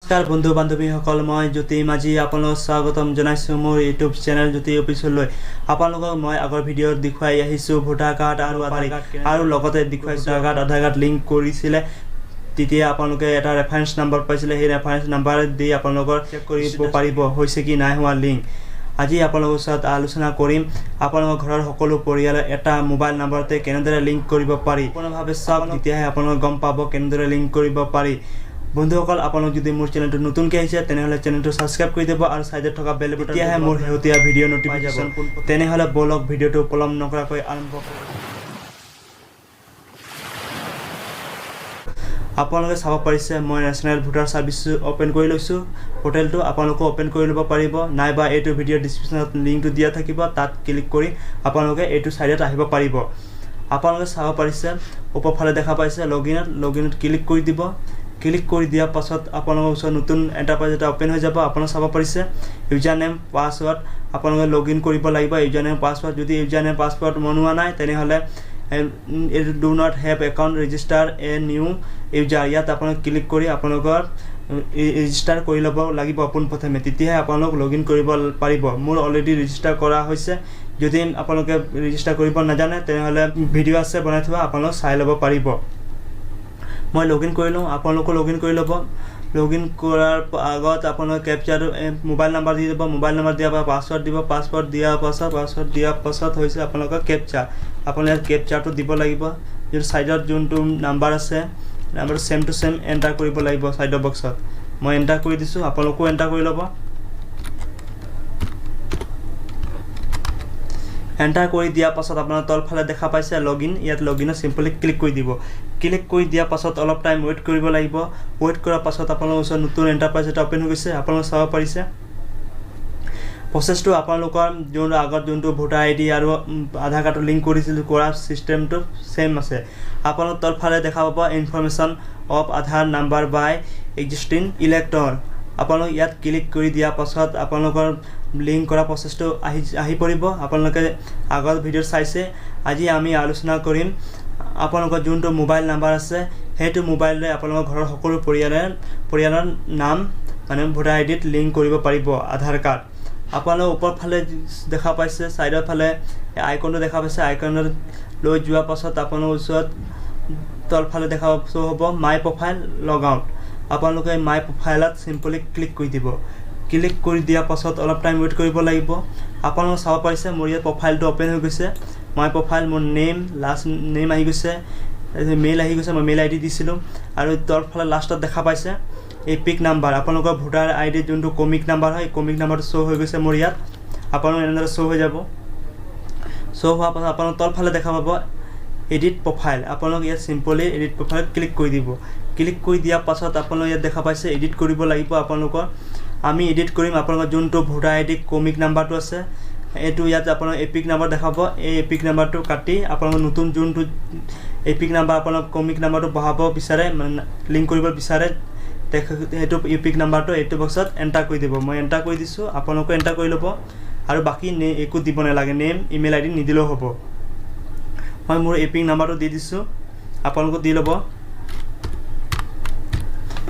नमस्कार बंधु बान्धवीসকল মই জ্যোতি মাঝি আপোনাক স্বাগতম জনাইছো মোৰ ইউটিউব চেনেল জ্যোতি অফিচলৈ আপোনালোকক মই আগৰ ভিডিঅ'ত দেখুৱাই আহিছো ভোটাৰ কাৰ্ড আৰু আধাৰ কাৰ্ড আৰু লগতে দেখুৱাইছো আধাৰ কাৰ্ড লিংক কৰিছিলে তেতিয়া আপোনালোকে এটা ৰেফাৰেন্স নম্বৰ পাইছিলে সেই ৰেফাৰেন্স নম্বৰ দি আপোনালোকৰ চেক কৰিব পাৰিব হৈছে কি নাই হোৱা লিংক আজি আপোনালোকৰ সাথে আলোচনা কৰিম আপোনালোকৰ ঘৰৰ সকলো পৰিয়ালৰ এটা মোবাইল নম্বৰতে কেনেদৰে লিংক কৰিব পাৰি কোনভাৱে সব তেতিয়াহে আপোনালোকে গম পাব কেনেদৰে লিংক কৰিব পাৰি বন্ধুসকল আপোনালোক যদি মোৰ চেনেলটো নতুনকৈ আহিছে তেনেহলে চেনেলটো সাবস্ক্ৰাইব কৰি দিব আৰু সাইডত থকা বেল বাটনটো তেতিয়াহে মোৰ হেউতিয়া ভিডিঅ' নটিফিকেশন তেনেহলে বলক ভিডিঅ'টো পলম নকৰাকৈ আৰম্ভ কৰোঁ আপোনালোকে চাব পাৰিছে মই নেশ্যনেল ভোটাৰ সাৰ্ভিস ওপেন কৰি লৈছো পোৰ্টেলটো আপোনালোকে ওপেন কৰি লব পাৰিব নাইবা এইটো ভিডিঅ' ডেসক্ৰিপচনত লিংকটো দিয়া থাকিব তাত ক্লিক কৰি আপোনালোকে এইটো সাইডত আহিব পাৰিব আপোনালোকে চাব পাৰিছে ওপৰফালে দেখা পাইছে লগইনত ক্লিক কৰি দিব ক্লিক কৰি দিয়া পাছত আপোনালোকৰ ওচৰত নতুন এন্টাৰপ্ৰাইজ এটা ওপেন হৈ যাব আপোনালোকে চাব পাৰিছে ইউজাৰ নেম পাসওয়াৰ্ড আপোনালোকে লগইন কৰিব লাগিব ইউজাৰ নেম পাসওয়াৰ্ড যদি ইউজাৰ নেম পাসওয়াৰ্ড মনোৱা নাই তেনেহলে do not have account register a new user ইয়াত আপোনালোকে ক্লিক কৰি আপোনালোকৰ ৰেজিষ্টাৰ কৰি ল'ব লাগিব পোনপ্ৰথমে তেতিয়াহে আপোনালোক লগইন কৰিব পাৰিব মোৰ অলৰেডি ৰেজিষ্টাৰ কৰা হৈছে যদি আপোনালোকে ৰেজিষ্টাৰ কৰিব নাজানে তেনেহলে ভিডিঅ' আছে বনাই থোৱা আপোনালোক চাই ল'ব পাৰিব মই লগইন কৰিলো আপোনালোকে লগইন কৰি ল'ব লগইন কৰাৰ আগত আপোনালোকে ক্যাপচাৰ মোবাইল নম্বৰ দি দিব মোবাইল নম্বৰ দিয়া পাসওয়াৰ্ড দিব পাসওয়াৰ্ড দিয়া পাছত হৈছে আপোনালোকৰ ক্যাপচাৰ আপোনালোকে ক্যাপচাৰটো দিব লাগিব যে সাইডত যোনটো নম্বৰ আছে number same to same enter কৰিব লাগিব সাইডৰ বক্সত মই এন্টাৰ কৰি দিছো আপোনালোকো এন্টাৰ কৰি ল'ব এন্টাৰ কৰি দিয়া পাছত আপোনাৰ তলফালে দেখা পাইছে লগইন ইয়াত লগইনত সিম্পলি ক্লিক কৰি দিব ক্লিক কৰি দিয়া পাছত অলপ টাইম ওয়েট কৰিব লাগিব ওয়েট কৰাৰ পাছত আপোনালোকৰ ওচৰত নতুন এন্টাৰপ্ৰাইজ এটা ওপেন হৈ গৈছে আপোনালোকে চাব পাৰিছে প্ৰসেসটো আপোনালোকৰ যোন আগত যোনটো ভোটাৰ আইডি আৰু আধাৰ কাৰ্ড লিংক কৰিছিল কৰা সিস্টেমটো সেম আছে আপোনালোক তলফালে দেখা পাব information of Aadhaar number by existing elector আপোনালোক ইয়াত ক্লিক কৰি দিয়া পাছত আপোনালোকৰ লিংক কৰা প্ৰসেসটো আহি পৰিব আপোনালোকে আগৰ ভিডিঅ' চাইছে আজি আমি আলোচনা কৰিম আপোনালোকৰ যোনটো মোবাইল নম্বৰ আছে হেতু মোবাইলৰে আপোনালোকৰ ঘৰৰ সকলো পৰিয়ালৰ নাম মানে ভোটাৰ আইডিত লিংক কৰিব পাৰিব আধাৰ কাৰ্ড আপোনালোক ওপৰফালে দেখা পাইছে সাইডৰ ফালে আইকনটো দেখা পাইছে আইকনত লৈ যোৱা পাছত আপোনালোকৰ ওচৰত তলফালে দেখা হ'ব মাই প্ৰফাইল লগ আউট আপোনালোকে মাই প্ৰফাইলত সিম্পলি ক্লিক কৰি দিব ক্লিক কৰি দিয়া পাছত অলপ টাইম ওয়েট কৰিব লাগিব আপোনালোকে চাব পাৰিছে মোৰ ইয়াত প্ৰফাইলটো ওপেন হৈ গৈছে মাই প্ৰফাইল মোৰ নেম লাষ্ট নেম আহি গৈছে মেইল আহি গৈছে মই মেইল আইডি দিছিলো আৰু তলফালে লাষ্টত দেখা পাইছে এই পিক নাম্বাৰ আপোনালোকৰ ভোটাৰ আইডি যোনটো কমিক নাম্বাৰ হয় কমিক নাম্বাৰটো শো হৈ গৈছে মোৰ ইয়াত আপোনালোকৰ এনেদৰে শো হৈ যাব শো হোৱাৰ পাছত আপোনালোক তলফালে দেখা পাব এডিট প্ৰফাইল আপোনালোক ইয়াত সিম্পলি এডিট প্ৰফাইল ক্লিক কৰি দিব ক্লিক কৰি দিয়া পাছত আপোনালোক ইয়াত দেখা পাইছে এডিট কৰিব লাগিব আপোনালোকৰ আমি এডিট কৰিম আপোনালোকৰ যোনটো ভোটাৰ আইডি কমিক নাম্বাৰটো আছে এটো ইয়াত আপোনালোক এপিক নাম্বাৰ দেখাব এই এপিক নাম্বাৰটো কাটি আপোনালোক নতুন যোনটো এপিক নাম্বাৰ আপোনালোক কমিক নাম্বাৰটো বহাব বিচাৰে লিংক কৰিব বিচাৰে হেতু এপিক নাম্বাৰটো এইটো বক্সত এন্টাৰ কৰি দিব মই এন্টাৰ কৰি দিছো আপোনালোকে এন্টাৰ কৰি ল'ব আৰু বাকি একো দিব নালাগে নেম ইমেইল আইডি নিদিলেও হ'ব মই মোৰ এপিক নাম্বাৰটো দি দিছো আপোনালোকে দি ল'ব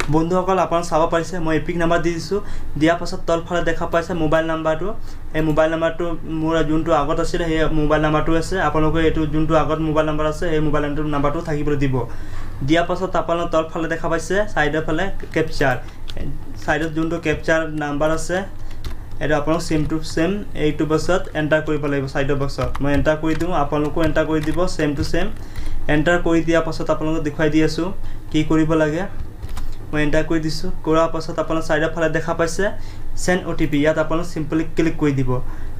বন্ধুসকল আপোনালোক চাব পাৰিছে মই এপিক নাম্বাৰ দি দিছো দিয়া পাছত তলফালে দেখা পাইছে মোবাইল নাম্বাৰটো এই মোবাইল নাম্বাৰটো মোৰ যোনটো আগত আছিল সেই মোবাইল নাম্বাৰটো আছে আপোনালোকে এইটো যোনটো আগত মোবাইল নাম্বাৰ আছে সেই মোবাইল নাম্বাৰটো থাকিবলৈ দিব দিয়া পাছত আপোনালোক তলফালে দেখা পাইছে সাইডৰ ফালে ক্যাপচাৰ সাইডত যোনটো ক্যাপচাৰ নাম্বাৰ আছে এটা আপোনালোক সেম টু সেম এইটো বক্সত এন্টাৰ কৰিব লাগিব সাইডৰ বক্সত মই এন্টাৰ কৰি দিওঁ আপোনালোকো এন্টাৰ কৰি দিব সেম টু সেম এন্টাৰ কৰি দিয়া পাছত আপোনালোকক দেখুৱাই দি আছো কি কৰিব লাগে মই এন্টাৰ কৰি দিছো কৰাৰ পাছত আপোনালোক সাইডৰ ফালে দেখা পাইছে সেন্ড ওটিপি ইয়াত আপোনালোক সিম্পলি ক্লিক কৰি দিব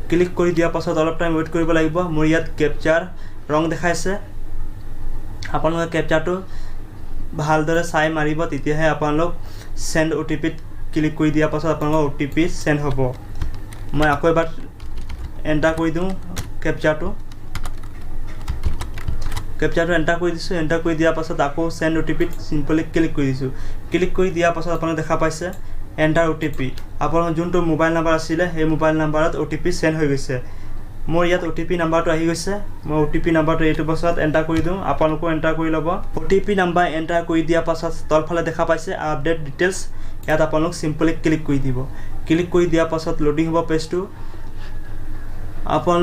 ক্লিক কৰি দিয়া পাছত অলপ টাইম ওয়েট কৰিব লাগিব মোৰ ইয়াত ক্যাপচাৰ ৰং দেখাইছে আপোনালোকে ক্যাপচাৰটো ভালদৰে চাই মাৰিব তেতিয়াহে আপোনালোক সেন্ড ওটিপিত ক্লিক কৰি দিয়া পাছত আপোনালোকৰ ওটিপি সেন্ড হ'ব মই আকৌ এবাৰ এন্টাৰ কৰি দিওঁ ক্যাপচাৰটো এন্টাৰ কৰি দিছো এন্টাৰ কৰি দিয়া পাছত আকৌ সেন্ড ওটিপিত সিম্পলি ক্লিক কৰি দিছো ক্লিক কৰি দিয়া পাছত আপোনালোকে দেখা পাইছে এন্টাৰ ওটিপি আপোনালোকৰ যোনটো মোবাইল নম্বৰ আছিল সেই মোবাইল নম্বৰত ওটিপি সেন্ড হৈ গৈছে মোৰ ইয়াত ওটিপি নাম্বাৰটো আহি গৈছে মই ওটিপি নাম্বাৰটো এইটো বক্সত এন্টাৰ কৰি দিওঁ আপোনালোকো এন্টাৰ কৰি ল'ব ওটিপি নাম্বাৰ এন্টাৰ কৰি দিয়া পাছত তলফালে দেখা পাইছে আপডেট ডিটেইলছ ইয়াত আপোনালোক সিম্পলি ক্লিক কৰি দিব ক্লিক কৰি দিয়াৰ পাছত লোডিং হ'ব পেজটো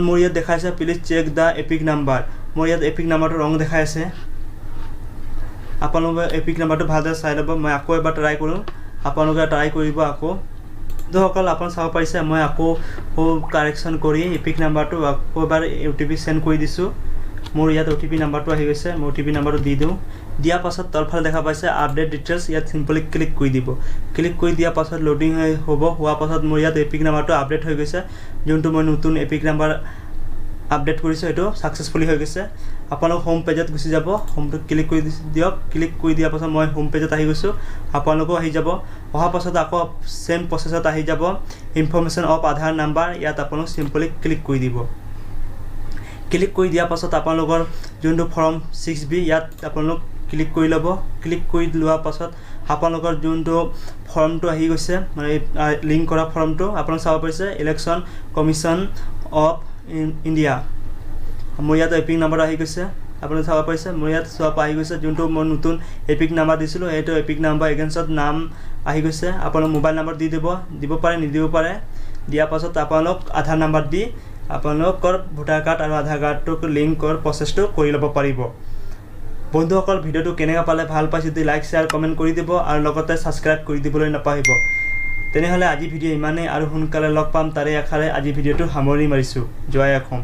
মোৰ ইয়াত দেখাইছে please check the EPIC number মোৰ ইয়াত এপিক নাম্বাৰটো ৰং দেখাই আছে আপোনালোকে এপিক নাম্বাৰটো ভালদৰে চাই ল'ব মই আকৌ এবাৰ ট্ৰাই কৰোঁ আপোনালোকে ট্ৰাই কৰিব আকৌ বন্ধুসকল আপোনালোকে চাব পাৰিছে মই আকৌ কাৰেকশ্যন কৰি এপিক নাম্বাৰটো আকৌ এবাৰ OTP সেন্ড কৰি দিছোঁ মোৰ ইয়াত OTP নাম্বাৰটো আহি গৈছে মই OTP নাম্বাৰটো দি দিওঁ দিয়াৰ পাছত তলফালে দেখা পাইছে আপডেট ডিটেইলছ ইয়াত সিম্পলি ক্লিক কৰি দিব ক্লিক কৰি দিয়াৰ পাছত লোডিং হ'ব হোৱাৰ পাছত মোৰ ইয়াত এপিক নাম্বাৰটো আপডেট হৈ গৈছে যোনটো মই নতুন এপিক নাম্বাৰ আপডেট কৰিছোঁ এটো সাকসেসফুলি হৈ গৈছে আপোনালোক হোম পেজত গুচি যাব হোমটো ক্লিক কৰি দিয়ক ক্লিক কৰি দিয়াৰ পাছত মই হোম পেজত আহি গৈছোঁ আপোনালোকো আহি যাব অহাৰ পাছত আকৌ সেম প্ৰসেছত আহি যাব ইনফৰমেশন অফ আধাৰ নাম্বাৰ ইয়াত আপোনালোক সিম্পলি ক্লিক কৰি দিব ক্লিক কৰি দিয়াৰ পাছত আপোনালোকৰ যোনটো ফৰ্ম 6B ইয়াত আপোনালোক ক্লিক কৰি ল'ব ক্লিক কৰি লোৱাৰ পাছত আপোনালোকৰ যোনটো ফৰ্মটো আহি গৈছে মানে লিংক কৰা ফৰ্মটো আপোনালোক চাব পাৰিছে ইলেকশ্যন কমিশ্যন অফ ইণ্ডিয়া মোৰ ইয়াত এপিক নাম্বাৰ আহি গৈছে আপোনালোকে চাব পাৰিছে মোৰ ইয়াত সব আহি গৈছে যোনটো মই নতুন এপিক নাম্বাৰ দিছিলোঁ এইটো এপিক নাম্বাৰ এগেইনষ্টত নাম আহি গৈছে আপোনালোক মোবাইল নাম্বাৰ দিব পাৰে নিদিব পাৰে দিয়াৰ পাছত আপোনালোক আধাৰ নাম্বাৰ দি আপোনালোকৰ ভোটাৰ কাৰ্ড আৰু আধাৰ কাৰ্ডটোক লিংক কৰাৰ প্ৰচেছটো কৰি ল'ব পাৰিব বন্ধুসকল ভিডিওটো কেনেকৈ পালে ভাল পাইছে যদি লাইক শেয়াৰ কমেন্ট কৰি দিব আৰু লগতে সাবস্ক্ৰাইব কৰি দিবলৈ নাপাহৰিব তেনেহলে আজি ভিডিও ইমানেই আৰু সোনকালে লগ পাম তাৰে আশাৰে আজি ভিডিওটো সামৰি মাৰিছোঁ জয় অসম